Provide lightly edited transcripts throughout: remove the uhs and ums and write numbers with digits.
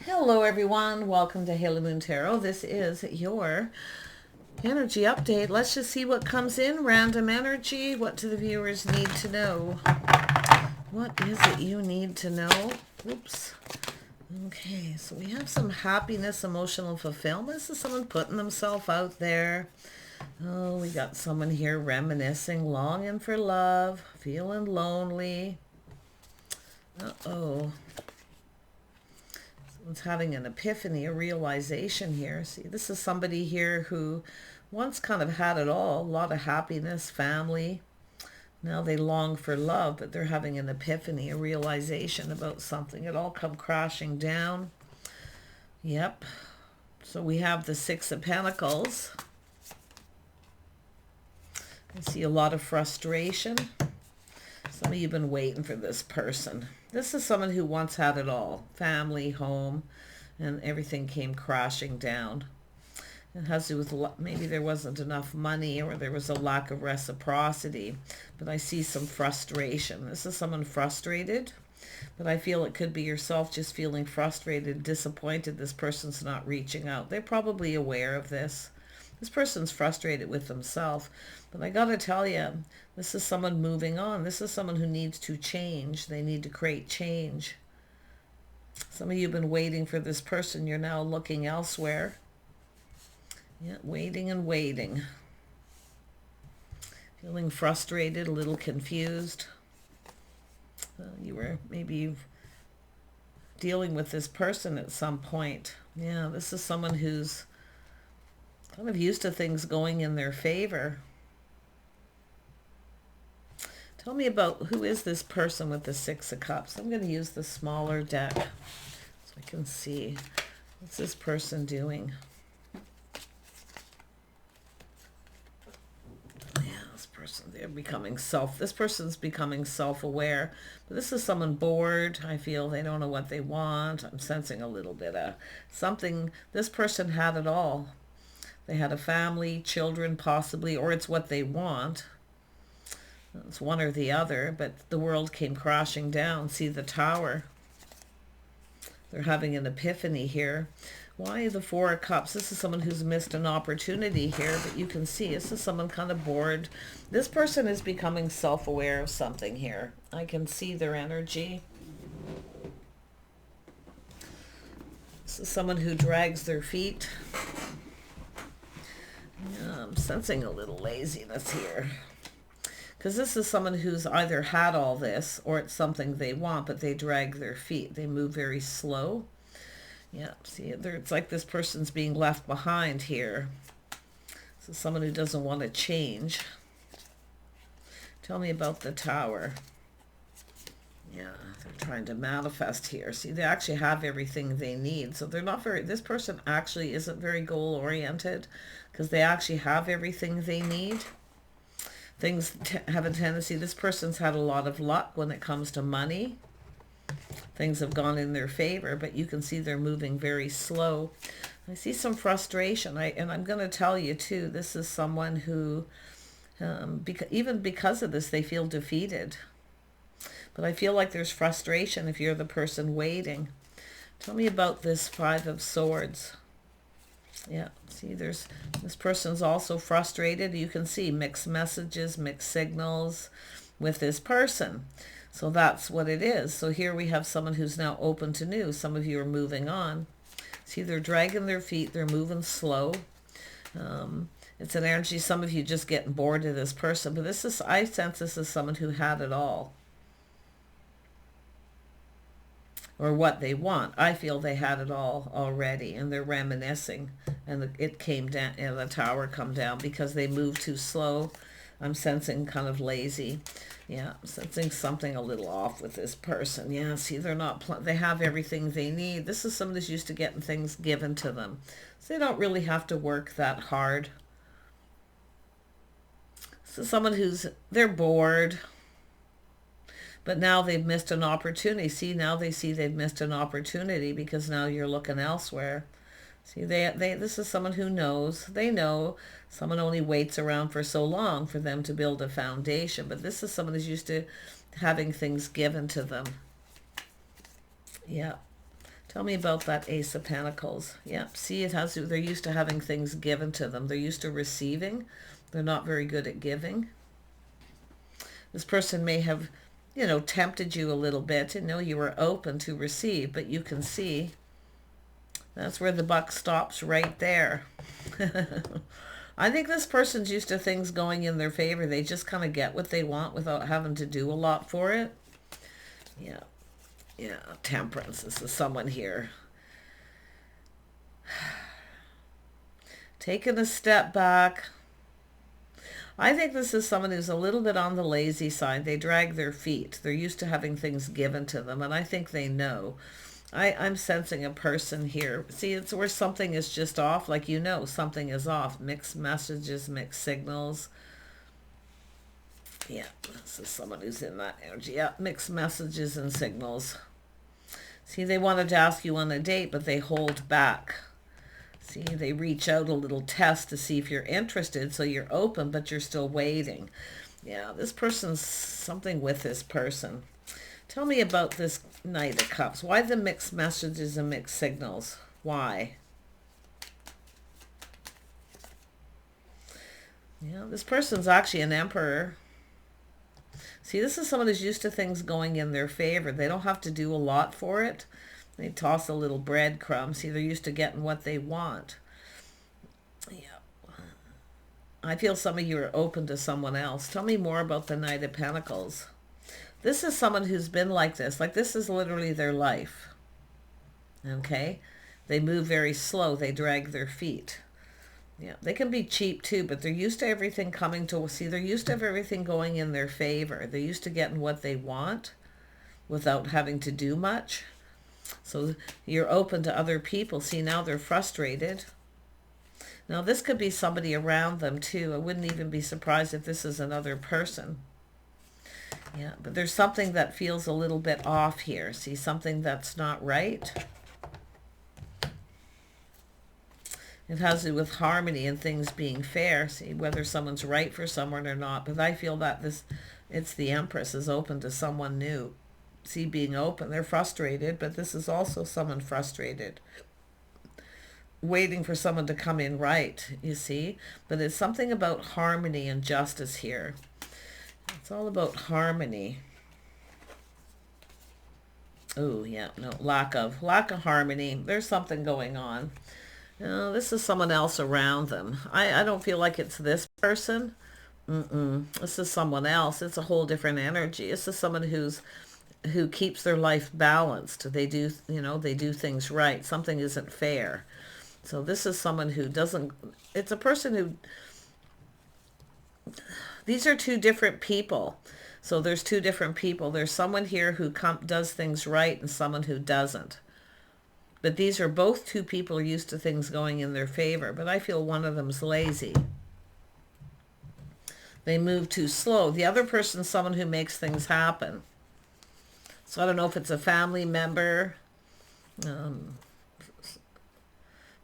Hello everyone, welcome to Haley Moon Tarot. This is your energy update. Let's just see what comes in. Random energy. What do the viewers need to know? What is it you need to know? Oops. Okay, so we have some happiness, emotional fulfillment. This is someone putting themselves out there. Oh, we got someone here reminiscing, longing for love, feeling lonely. Uh-oh. Someone's having an epiphany, a realization here. See, this is somebody here who once kind of had it all, a lot of happiness, family. Now they long for love, but they're having an epiphany, a realization about something. It all come crashing down. Yep. So we have the Six of Pentacles. I see a lot of frustration. Some of you have been waiting for this person. This is someone who once had it all. Family, home, and everything came crashing down. It has to do with maybe there wasn't enough money or there was a lack of reciprocity. But I see some frustration. This is someone frustrated. But I feel it could be yourself just feeling frustrated, disappointed this person's not reaching out. They're probably aware of this. This person's frustrated with themselves. But I got to tell you, this is someone moving on. This is someone who needs to change. They need to create change. Some of you have been waiting for this person. You're now looking elsewhere. Yeah, waiting and waiting. Feeling frustrated, a little confused. You were maybe dealing with this person at some point. Yeah, this is someone who's kind of used to things going in their favor. Tell me about who is this person with the Six of Cups. I'm going to use the smaller deck so I can see. What's this person doing? Yeah, this person's becoming self-aware. But this is someone bored. I feel they don't know what they want. I'm sensing a little bit of something. This person had it all. They had a family, children possibly, or it's what they want. It's one or the other, but the world came crashing down. See the Tower. They're having an epiphany here. Why the Four of Cups? This is someone who's missed an opportunity here, but you can see this is someone kind of bored. This person is becoming self-aware of something here. I can see their energy. This is someone who drags their feet. Yeah, I'm sensing a little laziness here. Because this is someone who's either had all this or it's something they want, but they drag their feet. They move very slow. Yeah, see, it's like this person's being left behind here. This is someone who doesn't want to change. Tell me about the Tower. Yeah, they're trying to manifest here. See, they actually have everything they need. So they're not very, this person actually isn't very goal-oriented because they actually have everything they need. Things have a tendency, this person's had a lot of luck when it comes to money. Things have gone in their favor, but you can see they're moving very slow. I see some frustration. And I'm going to tell you too, this is someone who, even because of this, they feel defeated. But I feel like there's frustration if you're the person waiting. Tell me about this Five of Swords. Yeah, see, this person's also frustrated. You can see mixed messages, mixed signals with this person. So that's what it is. So here we have someone who's now open to new. Some of you are moving on. See, they're dragging their feet. They're moving slow. It's an energy. Some of you just getting bored of this person. But this is, I sense this is someone who had it all. Or what they want. I feel they had it all already, and they're reminiscing, and it came down, and the Tower come down because they moved too slow. I'm sensing kind of lazy. Yeah, I'm sensing something a little off with this person. Yeah, see, they're not, they have everything they need. This is someone who's used to getting things given to them. So they don't really have to work that hard. So someone who's, they're bored. But now they've missed an opportunity. See, now they see they've missed an opportunity because now you're looking elsewhere. See, this is someone who knows. They know someone only waits around for so long for them to build a foundation. But this is someone who's used to having things given to them. Yeah. Tell me about that Ace of Pentacles. Yep, see, it has, they're used to having things given to them. They're used to receiving. They're not very good at giving. This person may have, you know, tempted you a little bit. You know, you were open to receive, but you can see that's where the buck stops, right there. I think this person's used to things going in their favor. They just kind of get what they want without having to do a lot for it. Yeah. Yeah, Temperance. This is someone here. Taking a step back. I think this is someone who's a little bit on the lazy side. They drag their feet. They're used to having things given to them, and I think they know. I'm sensing a person here. See, it's where something is just off, like, you know, something is off. Mixed messages, mixed signals. Yeah, this is someone who's in that energy. Yeah, mixed messages and signals. See, they wanted to ask you on a date, but they hold back. See, they reach out a little test to see if you're interested, so you're open, but you're still waiting. Yeah, this person's something with this person. Tell me about this Knight of Cups. Why the mixed messages and mixed signals? Why? Yeah, this person's actually an Emperor. See, this is someone who's used to things going in their favor. They don't have to do a lot for it. They toss a little breadcrumb. See, they're used to getting what they want. Yeah. I feel some of you are open to someone else. Tell me more about the Knight of Pentacles. This is someone who's been like this. Like, this is literally their life. Okay? They move very slow. They drag their feet. Yeah, they can be cheap too, but they're used to everything coming to, see, they're used to everything going in their favor. They're used to getting what they want without having to do much. So you're open to other people. See, now they're frustrated. Now this could be somebody around them too. I wouldn't even be surprised if this is another person. Yeah, but there's something that feels a little bit off here. See, something that's not right. It has to do with harmony and things being fair. See, whether someone's right for someone or not. But I feel that it's the Empress is open to someone new. See, being open. They're frustrated, but this is also someone frustrated. Waiting for someone to come in right, you see. But it's something about harmony and justice here. It's all about harmony. Oh, yeah, no, lack of harmony. There's something going on. No, this is someone else around them. I don't feel like it's this person. This is someone else. It's a whole different energy. This is someone who keeps their life balanced. They do, you know, they do things right. Something isn't fair. So this is someone who doesn't, it's a person who, these are two different people. So there's two different people. There's someone here who does things right and someone who doesn't. But these are both two people who are used to things going in their favor. But I feel one of them's lazy. They move too slow. The other person's someone who makes things happen. So I don't know if it's a family member.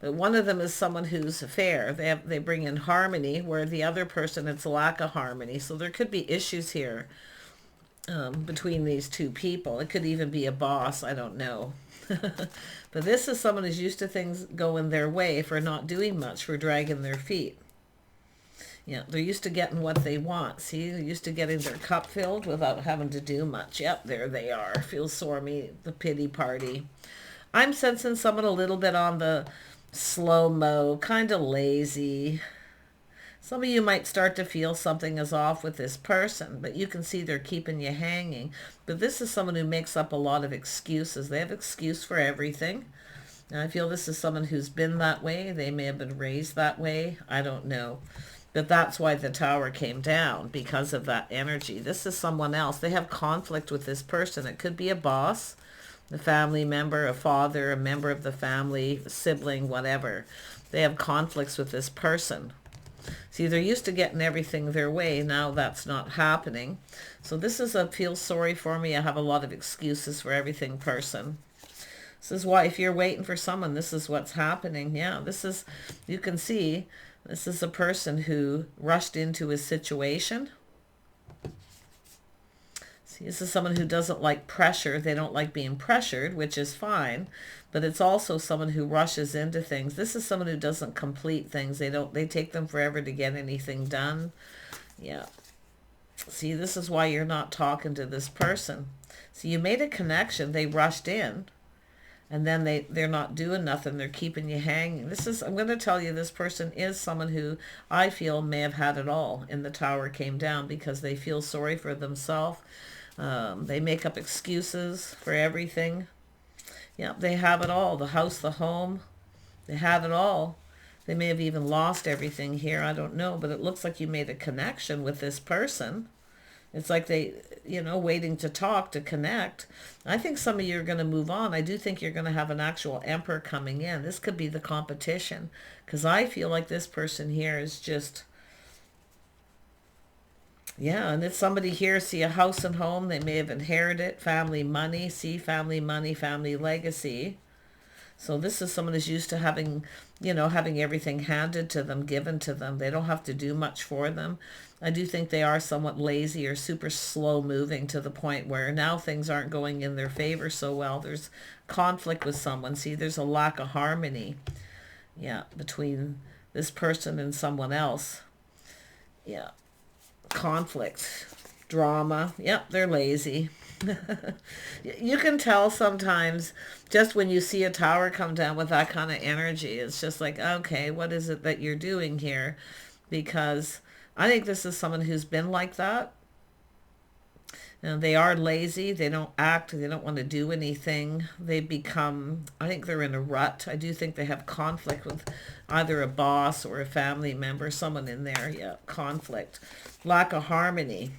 But one of them is someone who's fair. They bring in harmony, where the other person, it's lack of harmony. So there could be issues here between these two people. It could even be a boss. I don't know. But this is someone who's used to things going their way, for not doing much, for dragging their feet. Yeah, they're used to getting what they want. See, they're used to getting their cup filled without having to do much. Yep, there they are. Feels sore me, the pity party. I'm sensing someone a little bit on the slow-mo, kind of lazy. Some of you might start to feel something is off with this person, but you can see they're keeping you hanging. But this is someone who makes up a lot of excuses. They have excuse for everything. And I feel this is someone who's been that way. They may have been raised that way. I don't know. But that's why the Tower came down, because of that energy. This is someone else. They have conflict with this person. It could be a boss, a family member, a father, a member of the family, a sibling, whatever. They have conflicts with this person. See, they're used to getting everything their way. Now that's not happening. So this is a feel sorry for me. I have a lot of excuses for everything person. This is why if you're waiting for someone, this is what's happening. Yeah, this is, you can see, this is a person who rushed into his situation. See, this is someone who doesn't like pressure. They don't like being pressured, which is fine. But it's also someone who rushes into things. This is someone who doesn't complete things. They take them forever to get anything done. Yeah. See, this is why you're not talking to this person. So you made a connection. They rushed in. And then they're not doing nothing. They're keeping you hanging. I'm going to tell you, this person is someone who I feel may have had it all in the Tower came down, because they feel sorry for themselves. They make up excuses for everything. Yeah, they have it all. The house, the home. They have it all. They may have even lost everything here. I don't know. But it looks like you made a connection with this person. It's like they, waiting to talk, to connect. I think some of you are going to move on. I do think you're going to have an actual emperor coming in. This could be the competition, because I feel like this person here is just, yeah, and it's somebody here. See, a house and home. They may have inherited family money. See, family money, family legacy. So this is someone who's used to having, having everything handed to them, given to them. They don't have to do much for them. I do think they are somewhat lazy or super slow moving, to the point where now things aren't going in their favor so well. There's conflict with someone. See, there's a lack of harmony, yeah, between this person and someone else. Yeah, conflict, drama. Yep, they're lazy. You can tell sometimes just when you see a tower come down with that kind of energy. It's just like, okay, what is it that you're doing here? Because I think this is someone who's been like that. And they are lazy. They don't act. They don't want to do anything. They become, I think they're in a rut. I do think they have conflict with either a boss or a family member, someone in there. Yeah, conflict. Lack of harmony.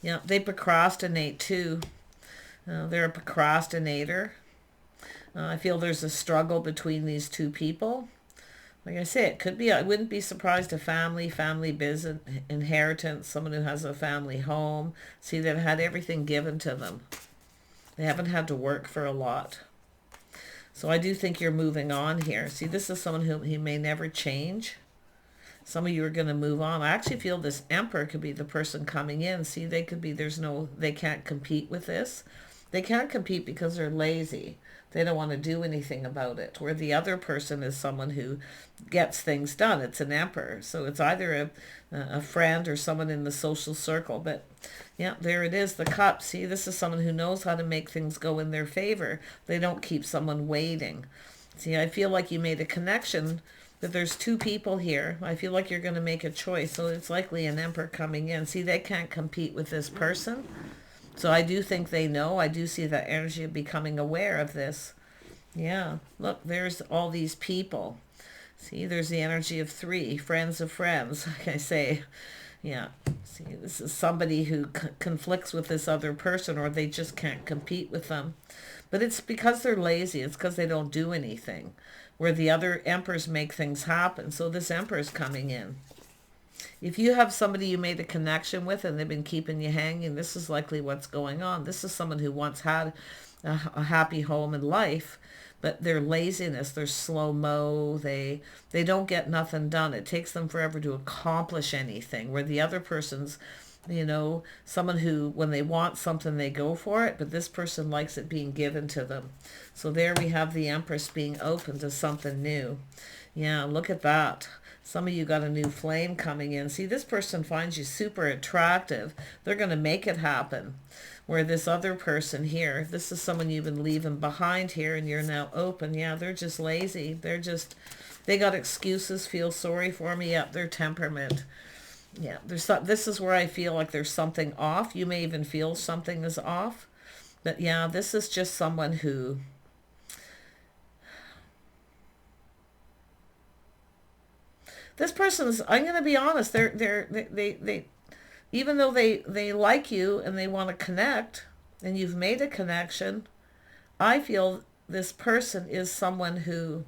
Yeah, they procrastinate too. They're a procrastinator. I feel there's a struggle between these two people. Like I say, it could be, I wouldn't be surprised if family business, inheritance, someone who has a family home. See, they've had everything given to them. They haven't had to work for a lot. So I do think you're moving on here. See, this is someone who he may never change. Some of you are going to move on. I actually feel this emperor could be the person coming in. See, they could be, they can't compete with this. They can't compete because they're lazy. They don't want to do anything about it. Where the other person is someone who gets things done. It's an emperor. So it's either a friend or someone in the social circle. But yeah, there it is, the cup. See, this is someone who knows how to make things go in their favor. They don't keep someone waiting. See, I feel like you made a connection. But there's two people here. I feel like you're going to make a choice. So it's likely an emperor coming in. See, they can't compete with this person. So I do think they know. I do see that energy of becoming aware of this. Yeah. Look, there's all these people. See, there's the energy of 3. Friends of friends, like I say. Yeah. See, this is somebody who conflicts with this other person, or they just can't compete with them. But it's because they're lazy. It's because they don't do anything. Where the other emperors make things happen. So this emperor is coming in. If you have somebody you made a connection with and they've been keeping you hanging, this is likely what's going on. This is someone who once had a happy home and life, but their laziness, their slow-mo, they don't get nothing done. It takes them forever to accomplish anything, where the other person's, someone who, when they want something, they go for it, but this person likes it being given to them. So there we have the Empress being open to something new. Yeah, look at that. Some of you got a new flame coming in. See, this person finds you super attractive. They're going to make it happen. Where this other person here, this is someone you've been leaving behind here, and you're now open. Yeah, they're just lazy. They got excuses, feel sorry for me. Yep, their temperament. Yeah, this is where I feel like there's something off. You may even feel something is off. But yeah, this is just someone who... This person's, I'm going to be honest, they even though they like you and they want to connect, and you've made a connection, I feel this person is someone who,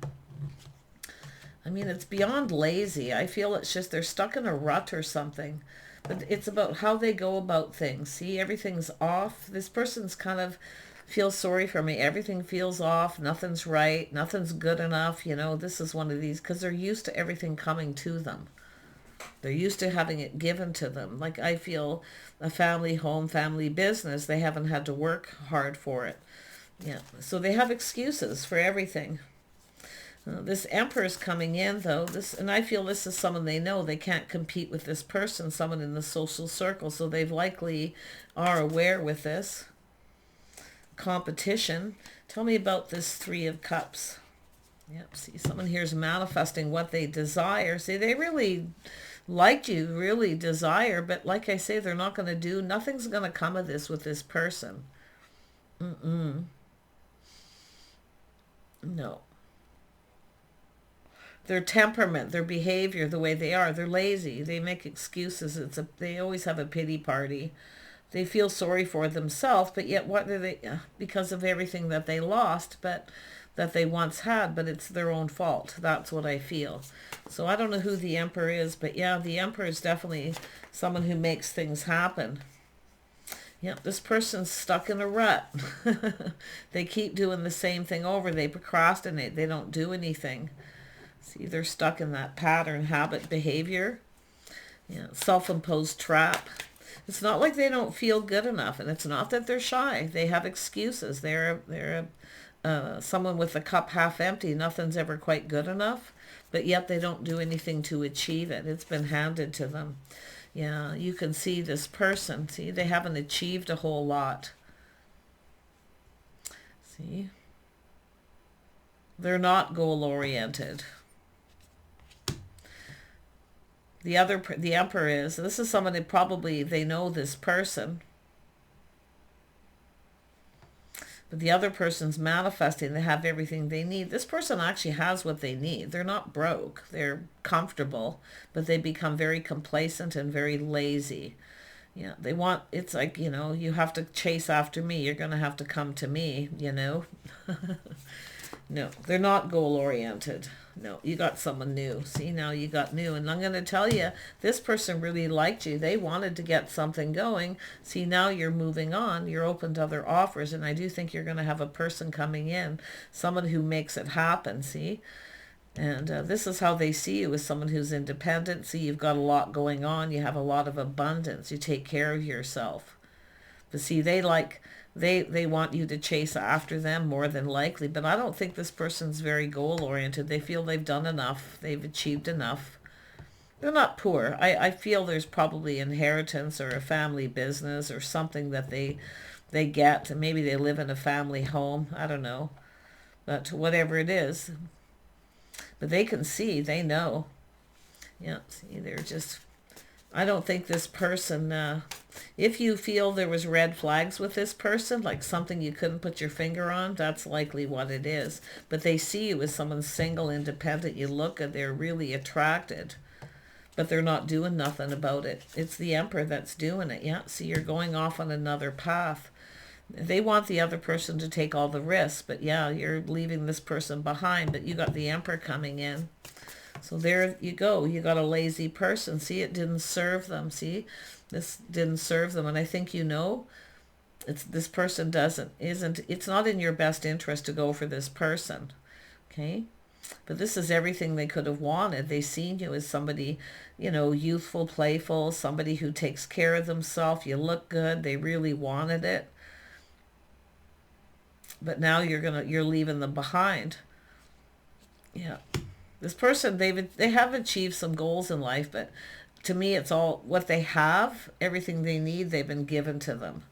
I mean, it's beyond lazy. I feel it's just they're stuck in a rut or something. But it's about how they go about things. See, everything's off. This person's kind of feels sorry for me. Everything feels off. Nothing's right. Nothing's good enough. This is one of these, because they're used to everything coming to them. They're used to having it given to them. Like I feel a family home, family business, they haven't had to work hard for it. Yeah, so they have excuses for everything. This Emperor's coming in though, and I feel this is someone they know they can't compete with this person, someone in the social circle, so they've likely are aware with this competition. Tell me about this Three of Cups. Yep, see, someone here's manifesting what they desire. See, they really like you, really desire, but like I say, they're not going to do, nothing's going to come of this with this person. No. Their temperament, their behavior, the way they are, they're lazy. They make excuses. They always have a pity party. They feel sorry for themselves, but yet what do they, because of everything that they lost, but that they once had, but it's their own fault. That's what I feel. So I don't know who the Emperor is, but yeah, the Emperor is definitely someone who makes things happen. Yep, this person's stuck in a rut. They keep doing the same thing over. They procrastinate. They don't do anything. See, they're stuck in that pattern, habit, behavior. Yeah, self-imposed trap. It's not like they don't feel good enough, and it's not that they're shy. They have excuses. They're someone with a cup half empty. Nothing's ever quite good enough, but yet they don't do anything to achieve it. It's been handed to them. Yeah, you can see this person. See, they haven't achieved a whole lot. See? They're not goal-oriented. The Emperor is. This is someone that probably, they know this person. But the other person's manifesting. They have everything they need. This person actually has what they need. They're not broke. They're comfortable. But they become very complacent and very lazy. Yeah, they want, it's like, you know, you have to chase after me. You're going to have to come to me, you know. No, they're not goal-oriented. No, you got someone new. See, now you got new. And I'm going to tell you, this person really liked you. They wanted to get something going. See, now you're moving on. You're open to other offers. And I do think you're going to have a person coming in, someone who makes it happen, see? And this is how they see you, as someone who's independent. See, you've got a lot going on. You have a lot of abundance. You take care of yourself. But see, they want you to chase after them more than likely. But I don't think this person's very goal-oriented. They feel they've done enough. They've achieved enough. They're not poor. I feel there's probably inheritance or a family business or something that they get. Maybe they live in a family home. I don't know. But whatever it is. But they can see. They know. Yeah, see, they're just... I don't think this person, if you feel there was red flags with this person, like something you couldn't put your finger on, that's likely what it is. But they see you as someone single, independent. You look at, they're really attracted, but they're not doing nothing about it. It's the Emperor that's doing it. Yeah, see, you're going off on another path. They want the other person to take all the risks, but yeah, you're leaving this person behind, but you got the Emperor coming in. So there you go. You got a lazy person. See, it didn't serve them. See, this didn't serve them. And I think, you know, this person it's not in your best interest to go for this person. Okay. But this is everything they could have wanted. They seen you as somebody, you know, youthful, playful, somebody who takes care of themselves. You look good. They really wanted it. But now you're leaving them behind. Yeah. This person, they have achieved some goals in life, but to me, it's all what they have, everything they need, they've been given to them.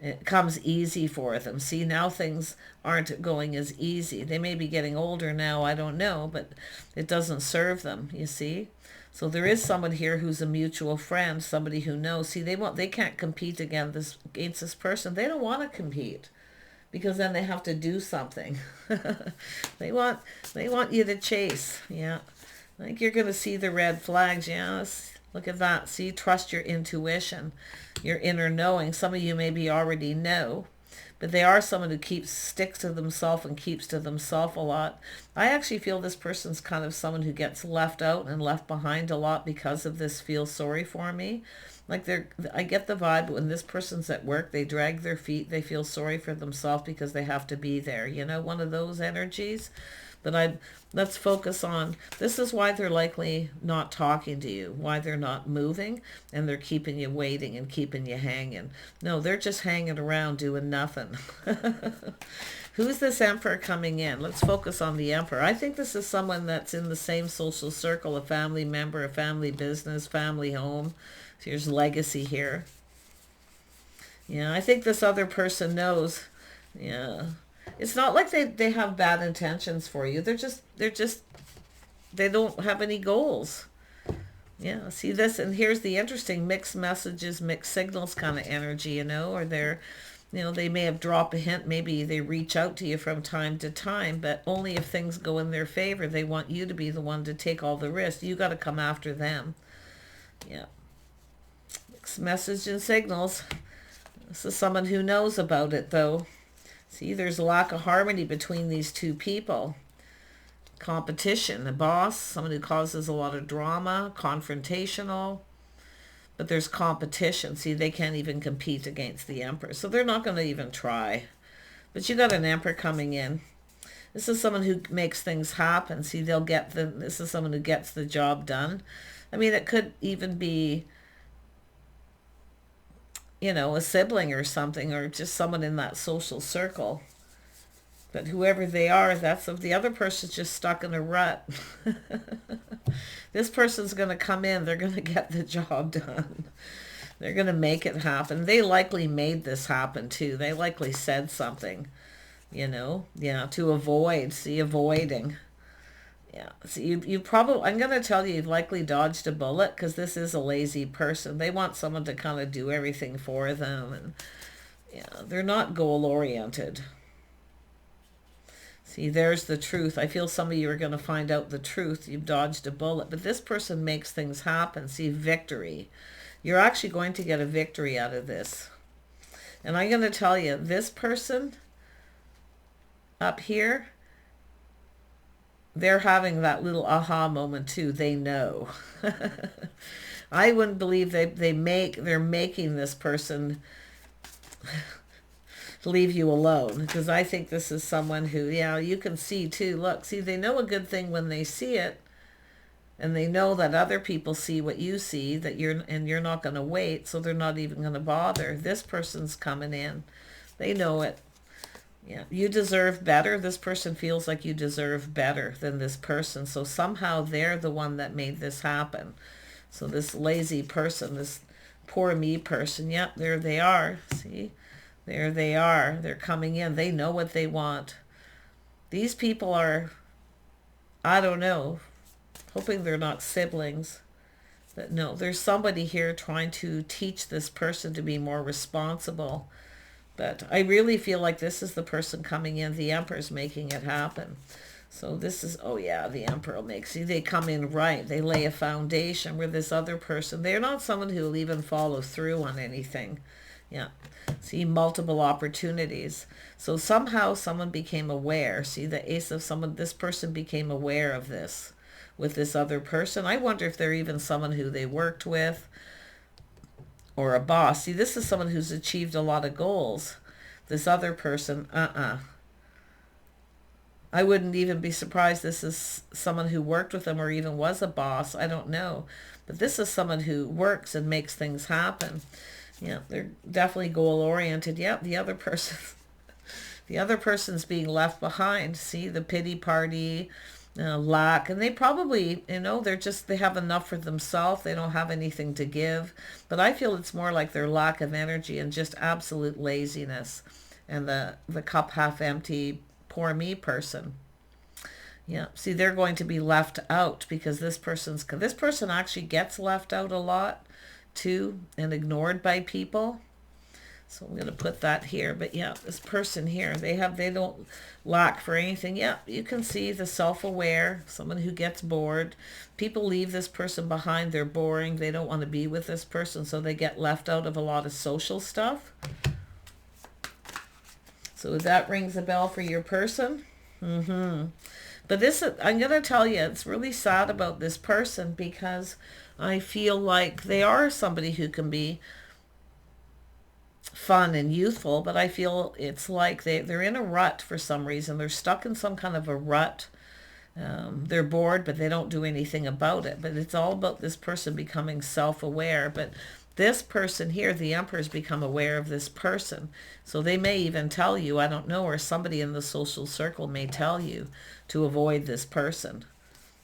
It comes easy for them. See, now things aren't going as easy. They may be getting older now, I don't know, but it doesn't serve them, you see. So there is someone here who's a mutual friend, somebody who knows. See, they can't compete against this person. They don't want to compete, because then they have to do something. They want you to chase. Yeah. I think you're going to see the red flags. Yes. Look at that. See, trust your intuition, your inner knowing. Some of you maybe already know, but they are someone who sticks to themselves and keeps to themselves a lot. I actually feel this person's kind of someone who gets left out and left behind a lot because of this feel sorry for me. Like I get the vibe when this person's at work, they drag their feet, they feel sorry for themselves because they have to be there. You know, one of those energies. But let's focus on, this is why they're likely not talking to you, why they're not moving, and they're keeping you waiting and keeping you hanging. No, they're just hanging around doing nothing. Who's this Emperor coming in? Let's focus on the Emperor. I think this is someone that's in the same social circle, a family member, a family business, family home. Here's legacy here. Yeah, I think this other person knows. Yeah. It's not like they have bad intentions for you. They don't have any goals. Yeah, see this, and here's the interesting mixed messages, mixed signals kind of energy, you know, or they're, you know, they may have dropped a hint, maybe they reach out to you from time to time, but only if things go in their favor. They want you to be the one to take all the risk. You got to come after them. Yeah. Mixed message and signals. This is someone who knows about it, though. See, there's a lack of harmony between these two people. Competition, the boss, someone who causes a lot of drama, confrontational, but there's competition. See, they can't even compete against the Emperor, so they're not going to even try. But you got an Emperor coming in. This is someone who makes things happen. See, this is someone who gets the job done. I mean, it could even be, you know, a sibling or something, or just someone in that social circle. But whoever they are, that's of the other person's just stuck in a rut. This person's going to come in. They're going to get the job done. They're going to make it happen. They likely made this happen too. They likely said something, you know, yeah, to avoid, see, avoiding. Yeah, so you probably, I'm going to tell you, you've likely dodged a bullet because this is a lazy person. They want someone to kind of do everything for them. And yeah, they're not goal-oriented. See, there's the truth. I feel some of you are going to find out the truth. You've dodged a bullet. But this person makes things happen. See, victory. You're actually going to get a victory out of this. And I'm going to tell you, this person up here, they're having that little aha moment too. They know. I wouldn't believe they're making this person leave you alone, because I think this is someone who, yeah, you can see too. Look, see, they know a good thing when they see it, and they know that other people see what you see, that you're not going to wait, so they're not even going to bother. This person's coming in. They know it. Yeah, you deserve better. This person feels like you deserve better than this person. So somehow they're the one that made this happen. So this lazy person, this poor me person, yep, there they are. See, there they are. They're coming in. They know what they want. These people are, I don't know, hoping they're not siblings. But no, there's somebody here trying to teach this person to be more responsible. But I really feel like this is the person coming in. The Emperor's making it happen. So this is, oh yeah, the Emperor makes, see, they come in right. They lay a foundation where this other person, they're not someone who will even follow through on anything. Yeah. See, multiple opportunities. So somehow someone became aware. See, the Ace of someone, this person became aware of this with this other person. I wonder if they're even someone who they worked with, or a boss. See, this is someone who's achieved a lot of goals. This other person, I wouldn't even be surprised this is someone who worked with them or even was a boss. I don't know. But this is someone who works and makes things happen. Yeah, they're definitely goal-oriented. Yeah, the other person's being left behind. See, the pity party, lack, and they probably, you know, they have enough for themselves. They don't have anything to give. But I feel it's more like their lack of energy and just absolute laziness, and the cup half empty, poor me person. Yeah, see, they're going to be left out because this person actually gets left out a lot too and ignored by people. So I'm going to put that here. But yeah, this person here, they don't lack for anything. Yeah, you can see the self-aware, someone who gets bored. People leave this person behind. They're boring. They don't want to be with this person, so they get left out of a lot of social stuff. So that rings a bell for your person. But this, I'm going to tell you, it's really sad about this person, because I feel like they are somebody who can be fun and youthful, but I feel it's like they're in a rut for some reason. They're stuck in some kind of a rut. They're bored, but they don't do anything about it. But it's all about this person becoming self-aware. But this person here, the Emperor's become aware of this person. So they may even tell you, I don't know, or somebody in the social circle may tell you to avoid this person.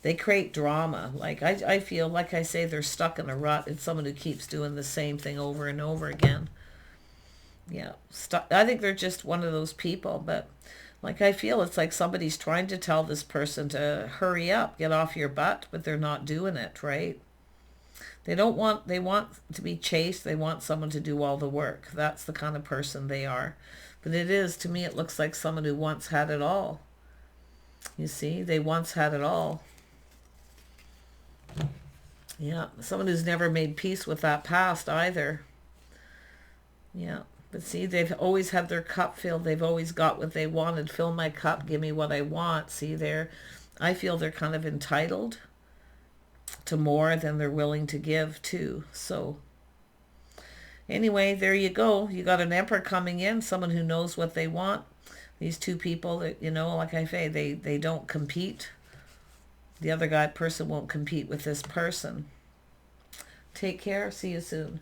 They create drama. Like, I feel, like I say, they're stuck in a rut. It's someone who keeps doing the same thing over and over again. Yeah, I think they're just one of those people. But like, I feel it's like somebody's trying to tell this person to hurry up, get off your butt, but they're not doing it, right? They want to be chased. They want someone to do all the work. That's the kind of person they are. But it is, to me, it looks like someone who once had it all. You see, they once had it all. Yeah, someone who's never made peace with that past either. Yeah. But see, they've always had their cup filled. They've always got what they wanted. Fill my cup, give me what I want. See, I feel they're kind of entitled to more than they're willing to give too. So anyway, there you go. You got an Emperor coming in, someone who knows what they want. These two people that, like I say, they don't compete. The other person won't compete with this person. Take care. See you soon.